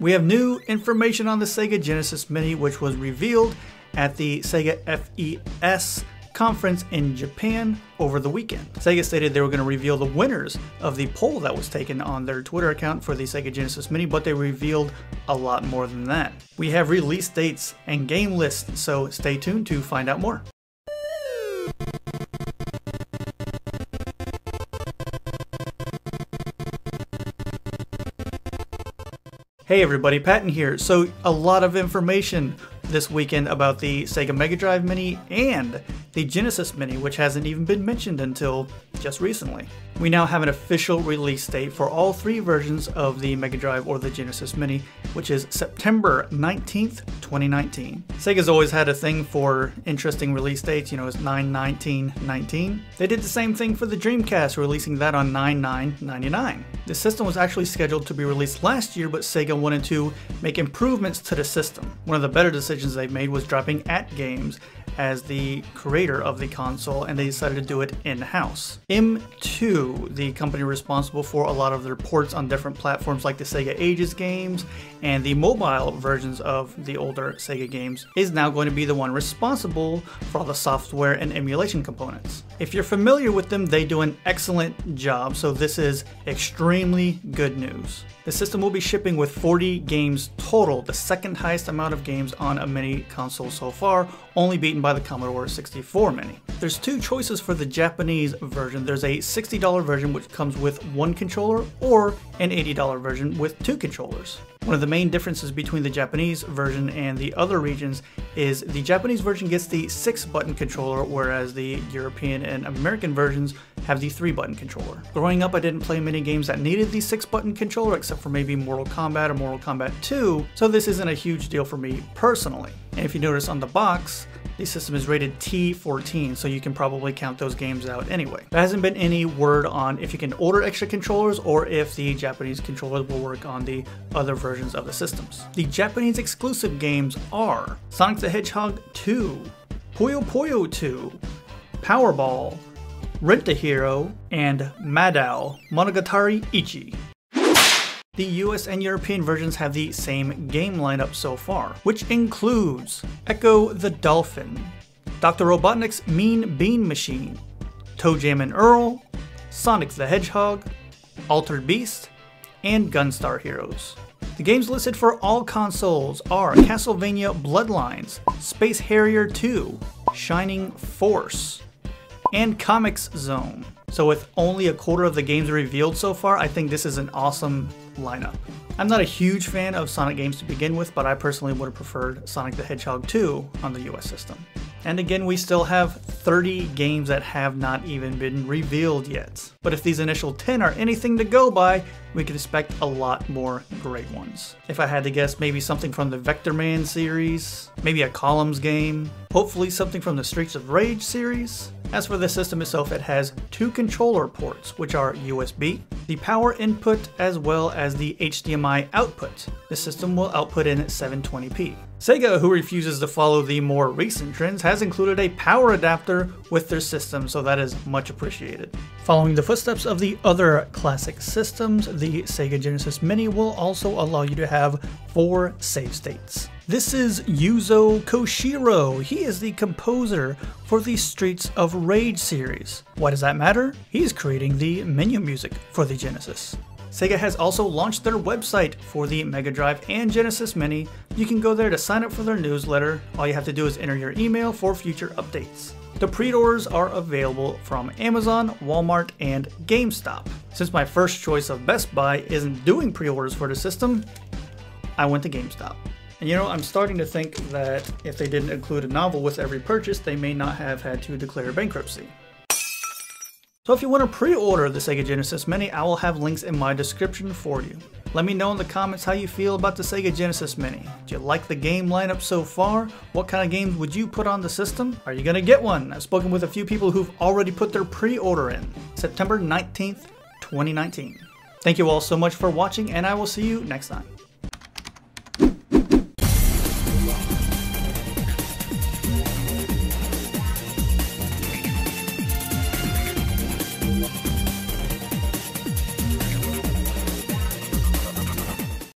We have new information on the Sega Genesis Mini, which was revealed at the Sega FES conference in Japan over the weekend. Sega stated they were going to reveal the winners of the poll that was taken on their Twitter account for the Sega Genesis Mini, but they revealed a lot more than that. We have release dates and game lists, so stay tuned to find out more. Hey everybody, Patton here. So a lot of information this weekend about the Sega Mega Drive Mini and the Genesis Mini, which hasn't even been mentioned until just recently. We now have an official release date for all three versions of the Mega Drive or the Genesis Mini, which is September 19th, 2019. Sega's always had a thing for interesting release dates, it's 9/19/19. They did the same thing for the Dreamcast, releasing that on 9/9/99. The system was actually scheduled to be released last year, but Sega wanted to make improvements to the system. One of the better decisions they've made was dropping AtGames as the creator of the console, and they decided to do it in-house. M2, the company responsible for a lot of their ports on different platforms like the Sega Ages games and the mobile versions of the older Sega games, is now going to be the one responsible for all the software and emulation components. If you're familiar with them, they do an excellent job, so this is extremely good news. The system will be shipping with 40 games total, the second highest amount of games on a mini console so far, only beaten by the Commodore 64 Mini. There's two choices for the Japanese version. There's a $60 version which comes with one controller, or an $80 version with two controllers. One of the main differences between the Japanese version and the other regions is the Japanese version gets the 6-button controller, whereas the European and American versions have the 3-button controller. Growing up, I didn't play many games that needed the 6-button controller, except for maybe Mortal Kombat or Mortal Kombat 2, so this isn't a huge deal for me personally. And if you notice on the box, the system is rated T14, so you can probably count those games out anyway. There hasn't been any word on if you can order extra controllers or if the Japanese controllers will work on the other versions of the systems. The Japanese exclusive games are Sonic the Hedgehog 2, Puyo Puyo 2, Powerball, Rent-A-Hero, and Madao Monogatari Ichi. The US and European versions have the same game lineup so far, which includes Echo the Dolphin, Dr. Robotnik's Mean Bean Machine, Toe Jam and Earl, Sonic the Hedgehog, Altered Beast, and Gunstar Heroes. The games listed for all consoles are Castlevania Bloodlines, Space Harrier 2, Shining Force, and Comix Zone. So with only a quarter of the games revealed so far, I think this is an awesome lineup. I'm not a huge fan of Sonic games to begin with, but I personally would have preferred Sonic the Hedgehog 2 on the US system. And again, we still have 30 games that have not even been revealed yet. But if these initial 10 are anything to go by, we can expect a lot more great ones. If I had to guess, maybe something from the Vector Man series, maybe a Columns game, hopefully something from the Streets of Rage series. As for the system itself, it has two controller ports, which are USB, the power input, as well as the HDMI output. The system will output in 720p. Sega, who refuses to follow the more recent trends, has included a power adapter with their system, so that is much appreciated. Following the footsteps of the other classic systems, the Sega Genesis Mini will also allow you to have 4 save states. This is Yuzo Koshiro. He is the composer for the Streets of Rage series. Why does that matter? He's creating the menu music for the Genesis. Sega has also launched their website for the Mega Drive and Genesis Mini. You can go there to sign up for their newsletter. All you have to do is enter your email for future updates. The pre-orders are available from Amazon, Walmart, and GameStop. Since my first choice of Best Buy isn't doing pre-orders for the system, I went to GameStop. And I'm starting to think that if they didn't include a novel with every purchase, they may not have had to declare bankruptcy. So if you want to pre-order the Sega Genesis Mini, I will have links in my description for you. Let me know in the comments how you feel about the Sega Genesis Mini. Do you like the game lineup so far? What kind of games would you put on the system? Are you going to get one? I've spoken with a few people who've already put their pre-order in. September 19th, 2019. Thank you all so much for watching, and I will see you next time.